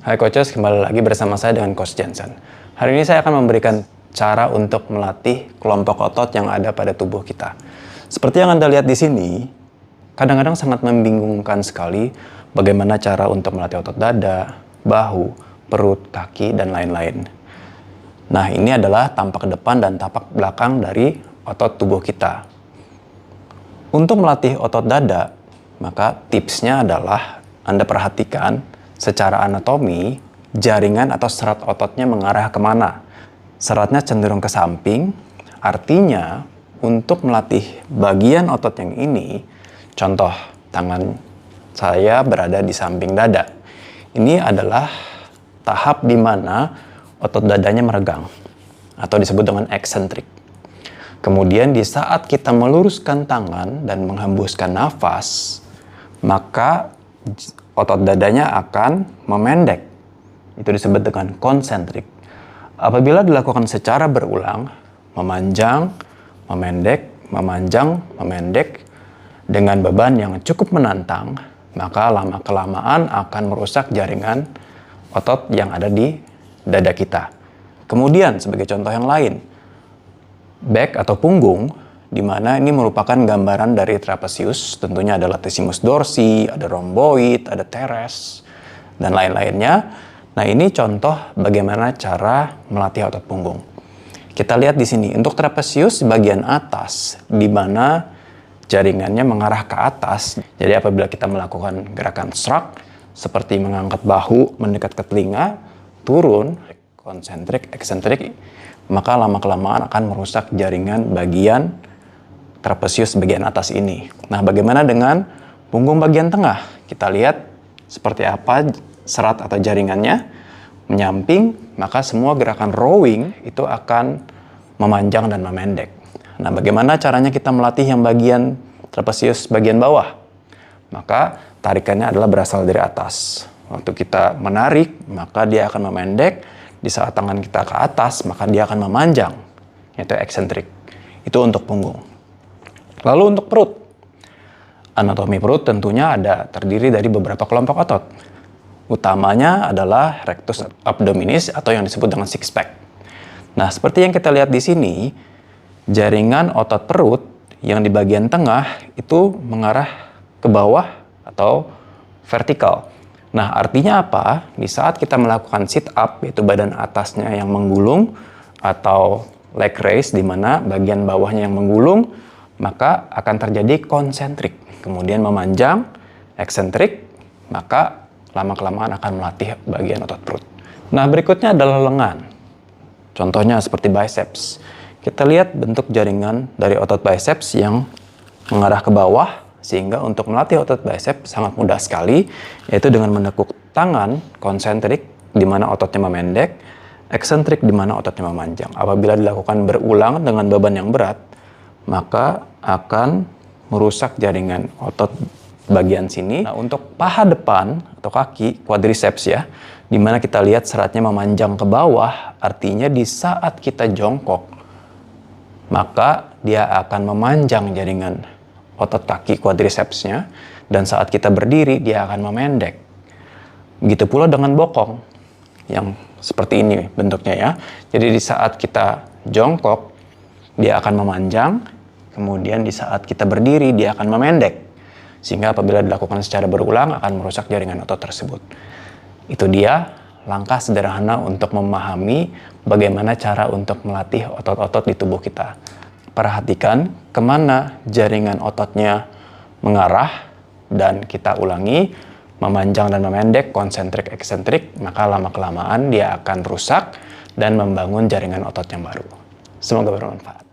Hai Coaches, kembali lagi bersama saya dengan Coach Jensen. Hari ini saya akan memberikan cara untuk melatih kelompok otot yang ada pada tubuh kita. Seperti yang Anda lihat di sini, kadang-kadang sangat membingungkan sekali bagaimana cara untuk melatih otot dada, bahu, perut, kaki, dan lain-lain. Nah, ini adalah tampak depan dan tampak belakang dari otot tubuh kita. Untuk melatih otot dada, maka tipsnya adalah Anda perhatikan secara anatomi, jaringan atau serat ototnya mengarah kemana. Seratnya cenderung ke samping, artinya untuk melatih bagian otot yang ini, contoh tangan saya berada di samping dada. Ini adalah tahap di mana otot dadanya meregang atau disebut dengan eksentrik. Kemudian di saat kita meluruskan tangan dan menghembuskan nafas, maka otot dadanya akan memendek. Itu disebut dengan konsentrik. Apabila dilakukan secara berulang, memanjang, memendek, memanjang, memendek, dengan beban yang cukup menantang, maka lama-kelamaan akan merusak jaringan otot yang ada di dada kita. Kemudian, sebagai contoh yang lain, back atau punggung, di mana ini merupakan gambaran dari trapezius, tentunya ada latissimus dorsi, ada rhomboid, ada teres, dan lain-lainnya. Nah, ini contoh bagaimana cara melatih otot punggung. Kita lihat di sini, untuk trapezius bagian atas, di mana jaringannya mengarah ke atas. Jadi apabila kita melakukan gerakan shrug, seperti mengangkat bahu mendekat ke telinga, turun, konsentrik, eksentrik, maka lama-kelamaan akan merusak jaringan bagian trapezius bagian atas ini. Nah, bagaimana dengan punggung bagian tengah? Kita lihat seperti apa serat atau jaringannya menyamping, maka semua gerakan rowing itu akan memanjang dan memendek. Nah, bagaimana caranya kita melatih yang bagian trapezius bagian bawah? Maka tarikannya adalah berasal dari atas. Waktu kita menarik, maka dia akan memendek. Di saat tangan kita ke atas, maka dia akan memanjang, yaitu eksentrik. Itu untuk punggung. Lalu untuk perut, anatomi perut tentunya terdiri dari beberapa kelompok otot. Utamanya adalah rectus abdominis atau yang disebut dengan six pack. Nah, seperti yang kita lihat di sini, jaringan otot perut yang di bagian tengah itu mengarah ke bawah atau vertikal. Nah, artinya apa? Di saat kita melakukan sit up, yaitu badan atasnya yang menggulung, atau leg raise, di mana bagian bawahnya yang menggulung, maka akan terjadi konsentrik, kemudian memanjang, eksentrik, maka lama-kelamaan akan melatih bagian otot perut. Nah, berikutnya adalah lengan. Contohnya seperti biceps. Kita lihat bentuk jaringan dari otot biceps yang mengarah ke bawah, sehingga untuk melatih otot biceps sangat mudah sekali, yaitu dengan menekuk tangan konsentrik, di mana ototnya memendek, eksentrik, di mana ototnya memanjang. Apabila dilakukan berulang dengan beban yang berat, maka akan merusak jaringan otot bagian sini. Nah, untuk paha depan atau kaki, quadriceps ya, di mana kita lihat seratnya memanjang ke bawah, artinya di saat kita jongkok, maka dia akan memanjang jaringan otot kaki quadricepsnya, dan saat kita berdiri, dia akan memendek. Begitu pula dengan bokong, yang seperti ini bentuknya ya. Jadi di saat kita jongkok, dia akan memanjang, kemudian di saat kita berdiri, dia akan memendek. Sehingga apabila dilakukan secara berulang, akan merusak jaringan otot tersebut. Itu dia langkah sederhana untuk memahami bagaimana cara untuk melatih otot-otot di tubuh kita. Perhatikan kemana jaringan ototnya mengarah, dan kita ulangi, memanjang dan memendek, konsentrik, eksentrik, maka lama-kelamaan dia akan rusak dan membangun jaringan otot yang baru. Semoga bermanfaat.